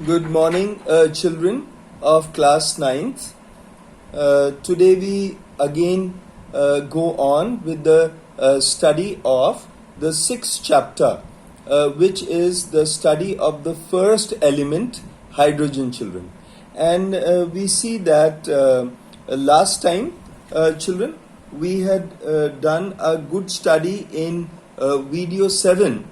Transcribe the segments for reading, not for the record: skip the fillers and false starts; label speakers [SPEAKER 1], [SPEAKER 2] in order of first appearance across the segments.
[SPEAKER 1] Good morning, children of class 9th. Today we again go on with the study of the 6th chapter, which is the study of the first element, hydrogen, children. And we see that last time, children, we had done a good study in video 7,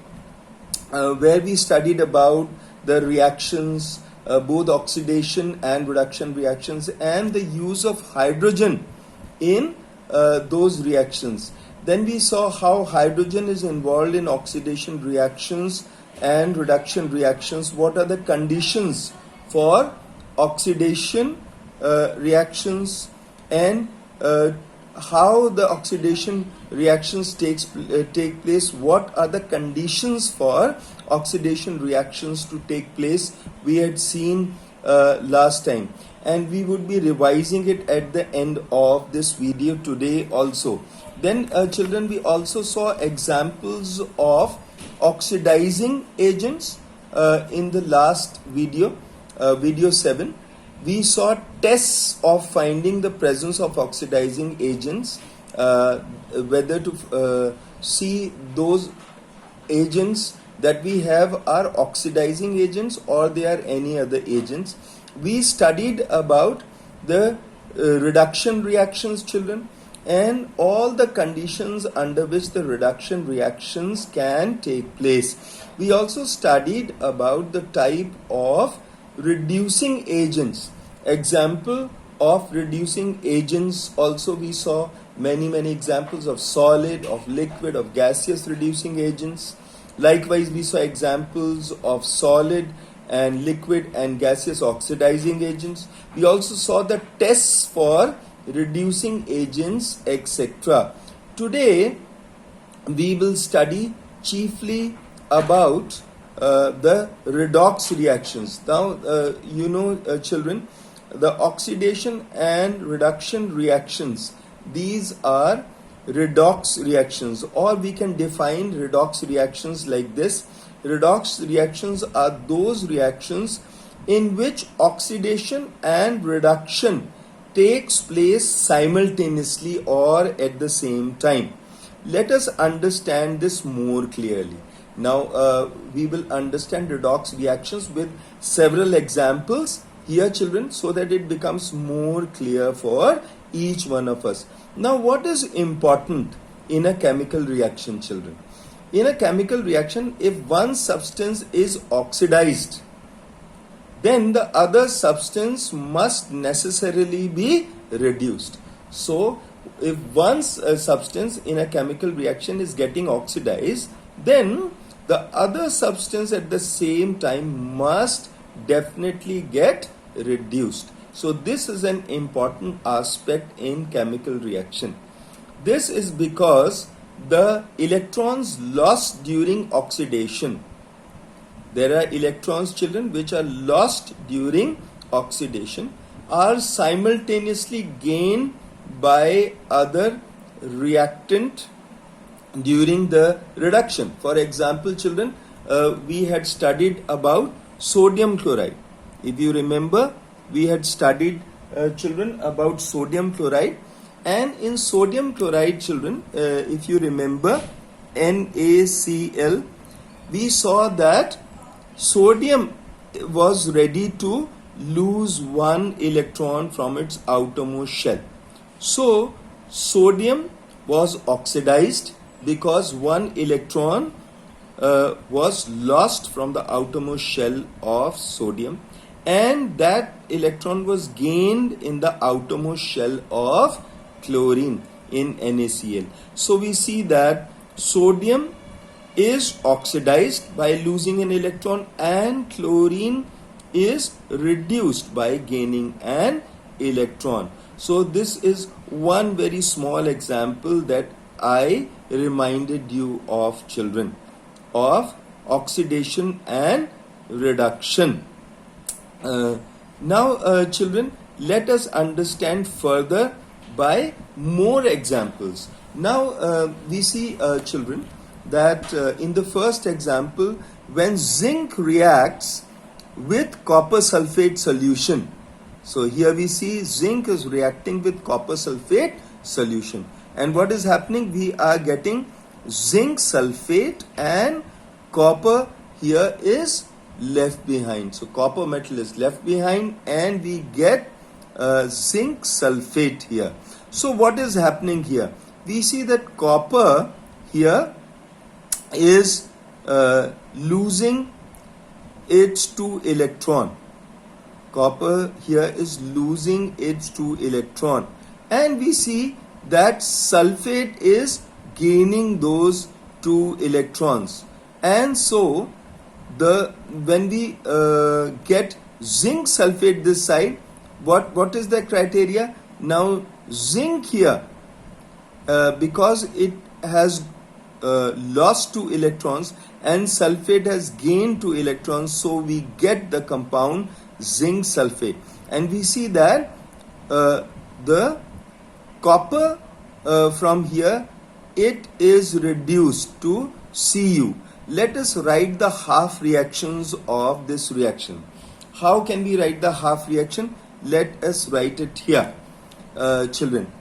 [SPEAKER 1] where we studied about the reactions, both oxidation and reduction reactions, and the use of hydrogen in those reactions. Then we saw how hydrogen is involved in oxidation reactions and reduction reactions. What are the conditions for oxidation reactions, and how the oxidation reactions take place, what are the conditions for oxidation reactions to take place, we had seen last time, and we would be revising it at the end of this video today also. Then children, we also saw examples of oxidizing agents in the last video, video 7. We saw tests of finding the presence of oxidizing agents, whether to see those agents that we have are oxidizing agents or they are any other agents. We studied about the reduction reactions, children, and all the conditions under which the reduction reactions can take place. We also studied about the type of reducing agents. Example of reducing agents, also we saw many examples of solid, of liquid, of gaseous reducing agents. Likewise, we saw examples of solid and liquid and gaseous oxidizing agents. We also saw the tests for reducing agents, etc. Today we will study chiefly about the redox reactions. Now, children, the oxidation and reduction reactions, these are redox reactions, or we can define redox reactions like this. Redox reactions are those reactions in which oxidation and reduction takes place simultaneously or at the same time. Let us understand this more clearly. Now, we will understand redox reactions with several examples here, children, so that it becomes more clear for each one of us. Now, what is important in a chemical reaction, children? In a chemical reaction, if one substance is oxidized, then the other substance must necessarily be reduced. So, if one substance in a chemical reaction is getting oxidized, then the other substance at the same time must definitely get reduced. So this is an important aspect in chemical reaction. This is because the electrons lost during oxidation, there are electrons, children, which are lost during oxidation, are simultaneously gained by other reactant during the reduction. For example, children, we had studied about sodium chloride. If you remember, we had studied, children, about sodium chloride. And in sodium chloride, children, if you remember, NaCl, we saw that sodium was ready to lose one electron from its outermost shell. So, sodium was oxidized because one electron was lost from the outermost shell of sodium, and that electron was gained in the outermost shell of chlorine in NaCl. So we see that sodium is oxidized by losing an electron, and chlorine is reduced by gaining an electron. So this is one very small example that I reminded you of, children, of oxidation and reduction. Now, children, let us understand further by more examples. Now, we see, children, that in the first example, when zinc reacts with copper sulfate solution. So here we see zinc is reacting with copper sulfate solution. And what is happening? We are getting zinc sulfate and copper here is left behind. So copper metal is left behind and we get zinc sulfate here. So what is happening here? We see that copper here is losing its 2 electron. Copper here is losing its 2 electron. And we see that sulfate is gaining those 2 electrons. And so when we get zinc sulfate this side, what is the criteria? Now zinc here, because it has lost 2 electrons and sulfate has gained 2 electrons, so we get the compound zinc sulfate. And we see that the copper from here, it is reduced to Cu. Let us write the half reactions of this reaction. How can we write the half reaction? Let us write it here. Children,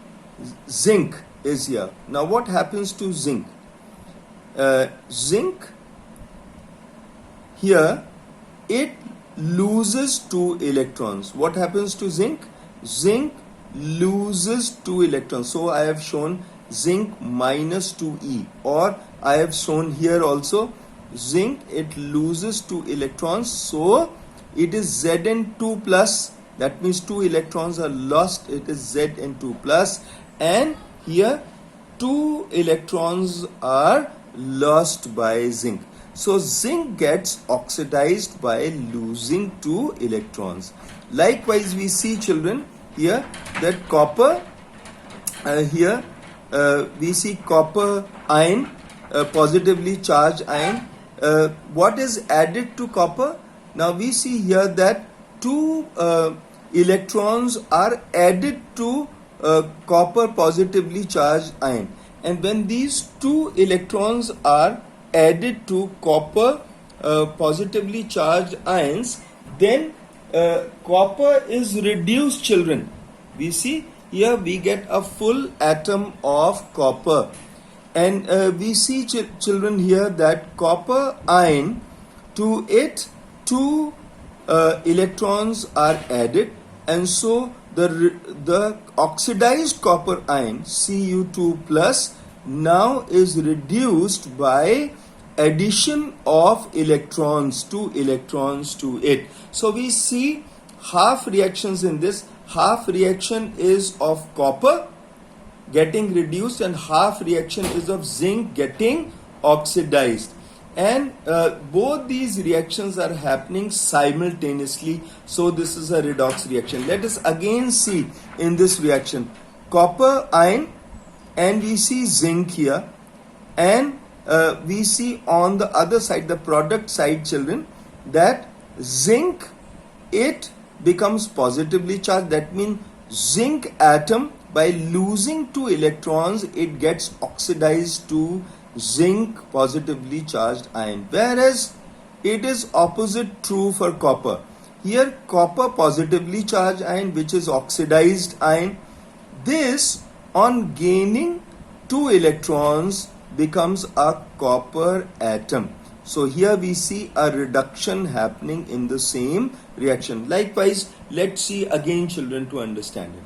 [SPEAKER 1] zinc is here. Now what happens to zinc? Zinc here, it loses 2 electrons. What happens to zinc? Zinc loses 2 electrons. So I have shown zinc minus 2e, or I have shown here also zinc, it loses 2 electrons, so it is Zn2 plus. That means 2 electrons are lost, it is Zn2 plus, and here 2 electrons are lost by zinc. So zinc gets oxidized by losing 2 electrons. Likewise, we see, children, here that copper, here we see copper ion, positively charged ion. What is added to copper? Now we see here that 2 electrons are added to copper positively charged ion. And when these 2 electrons are added to copper positively charged ions, then copper is reduced, children. We see here we get a full atom of copper. And we see, children, here that copper ion, to it 2 electrons are added, and so the oxidized copper ion Cu2 plus now is reduced by addition of electrons, 2 electrons to it. So we see half reactions in this. Half reaction is of copper getting reduced and half reaction is of zinc getting oxidized. And both these reactions are happening simultaneously, so this is a redox reaction. Let us again see in this reaction copper ion, and we see zinc here, and we see on the other side, the product side, children, that zinc, it becomes positively charged. That means zinc atom, by losing 2 electrons, it gets oxidized to zinc positively charged ion, whereas it is opposite true for copper. Here copper positively charged ion, which is oxidized ion, this on gaining 2 electrons becomes a copper atom. So here we see a reduction happening in the same reaction. Likewise, let's see again, children, to understand it.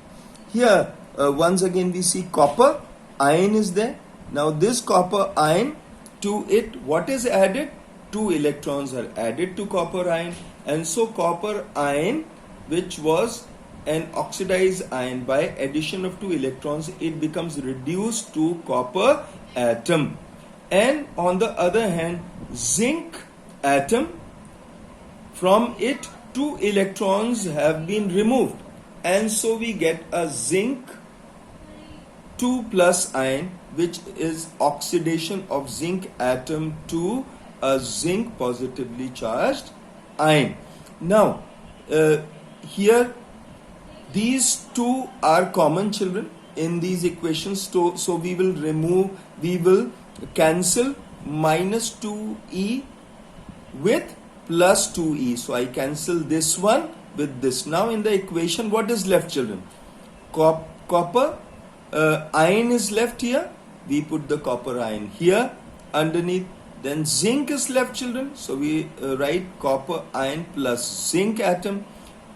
[SPEAKER 1] Here once again we see copper ion is there. Now this copper ion, to it what is added? 2 electrons are added to copper ion, and so copper ion, which was an oxidized ion, by addition of 2 electrons it becomes reduced to copper atom. And on the other hand, zinc atom, from it 2 electrons have been removed, and so we get a zinc 2 plus ion, which is oxidation of zinc atom to a zinc positively charged ion. Now here these 2 are common, children, in these equations, so we will cancel minus 2e with plus 2e. So I cancel this one with this. Now in the equation, what is left, children? Copper iron is left here. We put the copper iron here underneath. Then zinc is left, children. So we write copper iron plus zinc atom.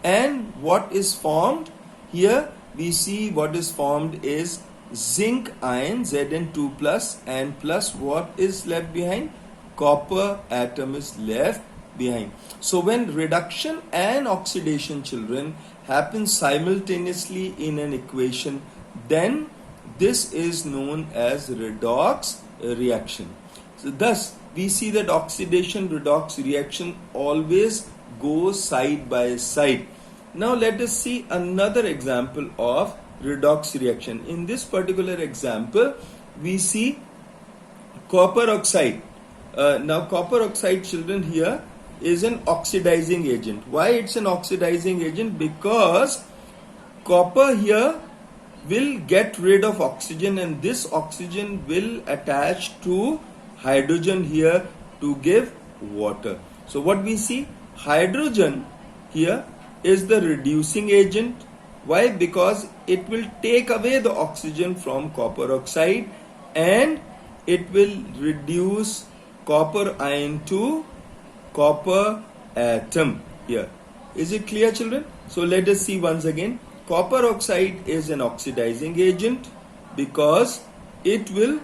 [SPEAKER 1] And what is formed here? We see what is formed is zinc ion, Zn2 plus, and plus what is left behind? Copper atom is left behind. So when reduction and oxidation, children, happen simultaneously in an equation, then this is known as redox reaction. So thus we see that oxidation redox reaction always goes side by side. Now let us see another example of redox reaction. In this particular example, we see copper oxide. Now copper oxide, children, here is an oxidizing agent. Why it's an oxidizing agent? Because copper here will get rid of oxygen, and this oxygen will attach to hydrogen here to give water. So what we see, hydrogen here is the reducing agent. Why? Because it will take away the oxygen from copper oxide and it will reduce copper ion to copper atom here. Is it clear, children? So let us see once again. Copper oxide is an oxidizing agent because it will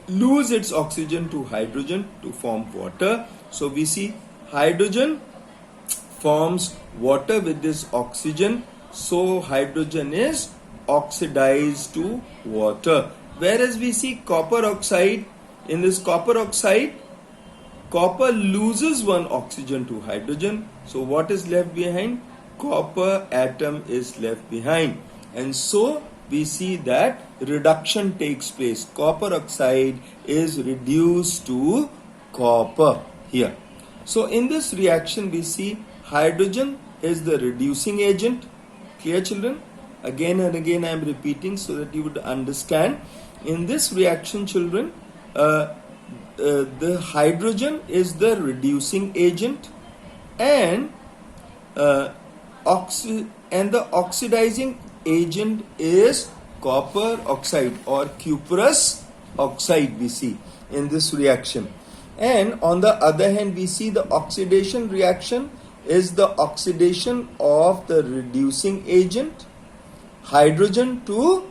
[SPEAKER 1] lose its oxygen to hydrogen to form water. So we see hydrogen forms water with this oxygen. So hydrogen is oxidized to water. Whereas we see copper oxide, in this copper oxide, copper loses one oxygen to hydrogen. So what is left behind? Copper atom is left behind. And so we see that reduction takes place. Copper oxide is reduced to copper here. So in this reaction, we see hydrogen is the reducing agent. Clear, children? Again and again I am repeating so that you would understand. In this reaction, children, the hydrogen is the reducing agent and the oxidizing agent is copper oxide or cuprous oxide, we see in this reaction. And on the other hand, we see the oxidation reaction is the oxidation of the reducing agent hydrogen to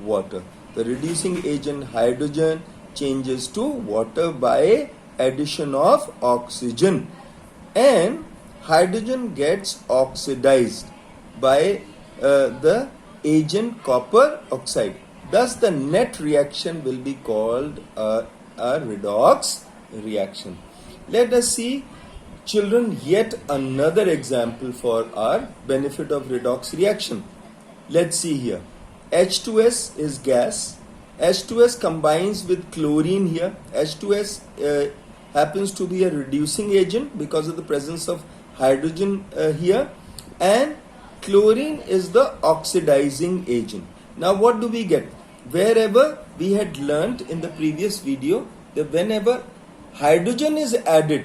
[SPEAKER 1] water. The reducing agent hydrogen changes to water by addition of oxygen, and hydrogen gets oxidized by the agent copper oxide. Thus the net reaction will be called a redox reaction. Let us see, children, yet another example for our benefit of redox reaction. Let's see here. H2S is gas. H2S combines with chlorine here. H2S happens to be a reducing agent because of the presence of hydrogen here, and chlorine is the oxidizing agent. Now what do we get? Wherever we had learnt in the previous video that whenever hydrogen is added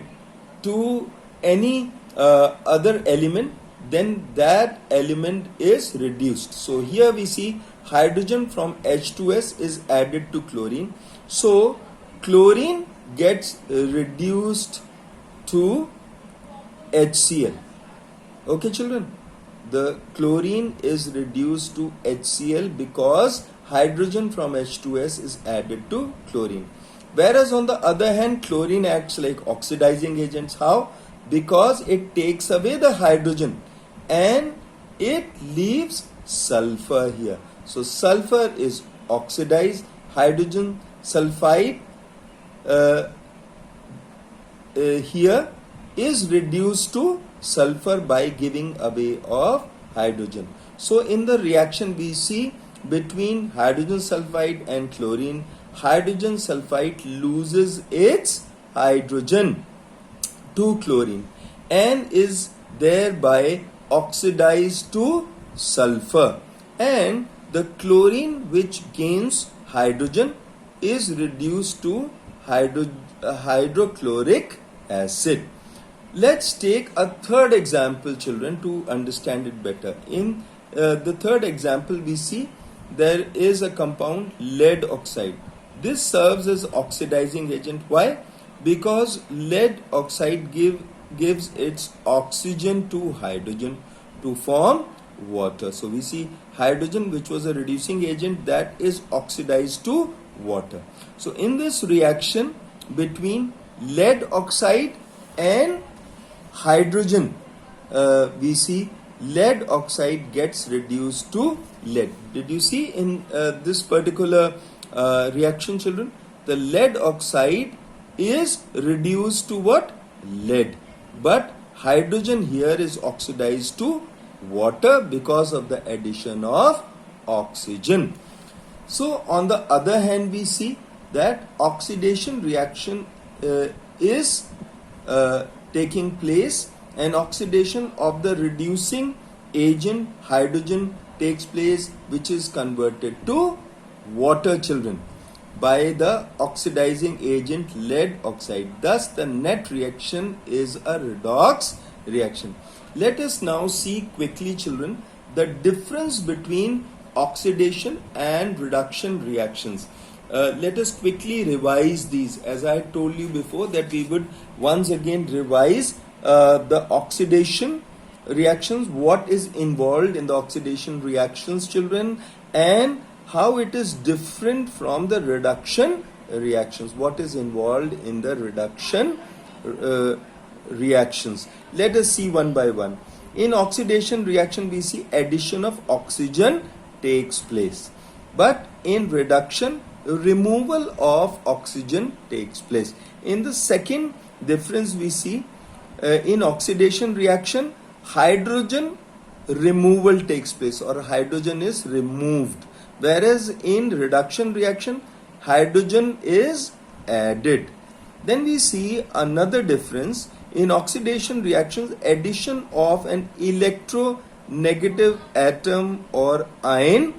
[SPEAKER 1] to any other element, then that element is reduced. So here we see hydrogen from H2S is added to chlorine. So chlorine gets reduced to HCl. Okay, children? The chlorine is reduced to HCl because hydrogen from H2S is added to chlorine. Whereas on the other hand, chlorine acts like oxidizing agents. How? Because it takes away the hydrogen and it leaves sulfur here. So sulfur is oxidized. Hydrogen sulfide here is reduced to sulfur by giving away of hydrogen. So in the reaction we see between hydrogen sulfide and chlorine, hydrogen sulfide loses its hydrogen to chlorine and is thereby oxidized to sulfur, and the chlorine which gains hydrogen is reduced to hydrochloric acid. Let's take a third example, children, to understand it better. In the third example, we see there is a compound lead oxide. This serves as oxidizing agent. Why? Because lead oxide gives its oxygen to hydrogen to form water. So we see hydrogen, which was a reducing agent, that is oxidized to water. So in this reaction between lead oxide and hydrogen, we see lead oxide gets reduced to lead. Did you see in this particular reaction, children? The lead oxide is reduced to what? Lead. But hydrogen here is oxidized to water because of the addition of oxygen. So on the other hand, we see that oxidation reaction is taking place, and oxidation of the reducing agent hydrogen takes place, which is converted to water, children, by the oxidizing agent lead oxide. Thus the net reaction is a redox reaction. Let us now see quickly, children, the difference between oxidation and reduction reactions. Let us quickly revise these. As I told you before, that we would once again revise the oxidation reactions, what is involved in the oxidation reactions, children, and how it is different from the reduction reactions. What is involved in the reduction reactions? Let us see one by one. In oxidation reaction, we see addition of oxygen takes place, but in reduction, removal of oxygen takes place. In the second difference, we see in oxidation reaction, hydrogen removal takes place, or hydrogen is removed, whereas in reduction reaction, hydrogen is added. Then we see another difference. In oxidation reactions, addition of an electronegative atom or ion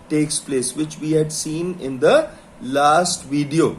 [SPEAKER 1] takes place, which we had seen in the last video.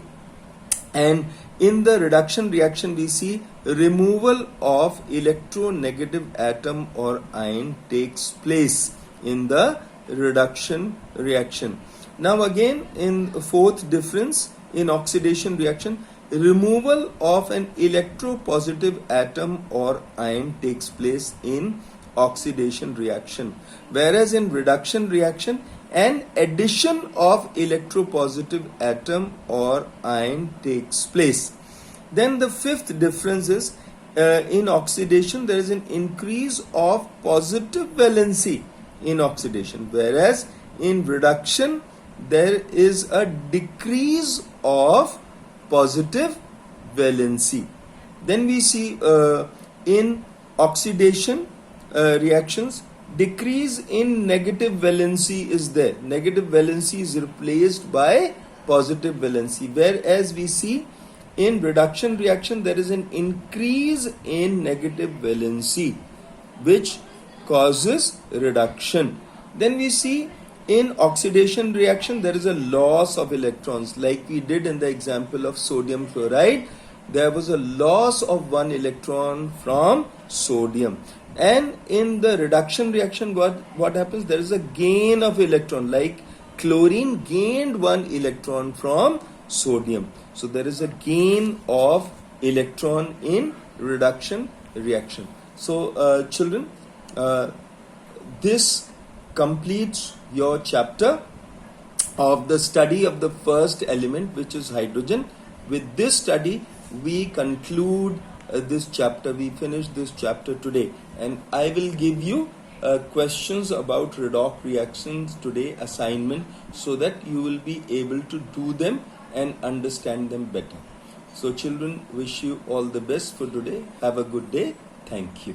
[SPEAKER 1] And in the reduction reaction, we see removal of electronegative atom or ion takes place in the reduction reaction. Now again, in fourth difference, in oxidation reaction, removal of an electropositive atom or ion takes place in oxidation reaction, whereas in reduction reaction, an addition of electropositive atom or ion takes place. Then the fifth difference is in oxidation there is an increase of positive valency in oxidation, whereas in reduction there is a decrease of positive valency. Then we see in oxidation reactions, decrease in negative valency is there. Negative valency is replaced by positive valency, whereas we see in reduction reaction there is an increase in negative valency, which causes reduction. Then we see in oxidation reaction there is a loss of electrons, like we did in the example of sodium chloride. There was a loss of one electron from sodium. And in the reduction reaction, what happens? There is a gain of electron, like chlorine gained one electron from sodium. So there is a gain of electron in reduction reaction. So children, this completes your chapter of the study of the first element, which is hydrogen. With this study, we conclude this chapter. We finish this chapter today, and I will give you questions about redox reactions today, assignment, so that you will be able to do them and understand them better. So children, wish you all the best for today. Have a good day. Thank you.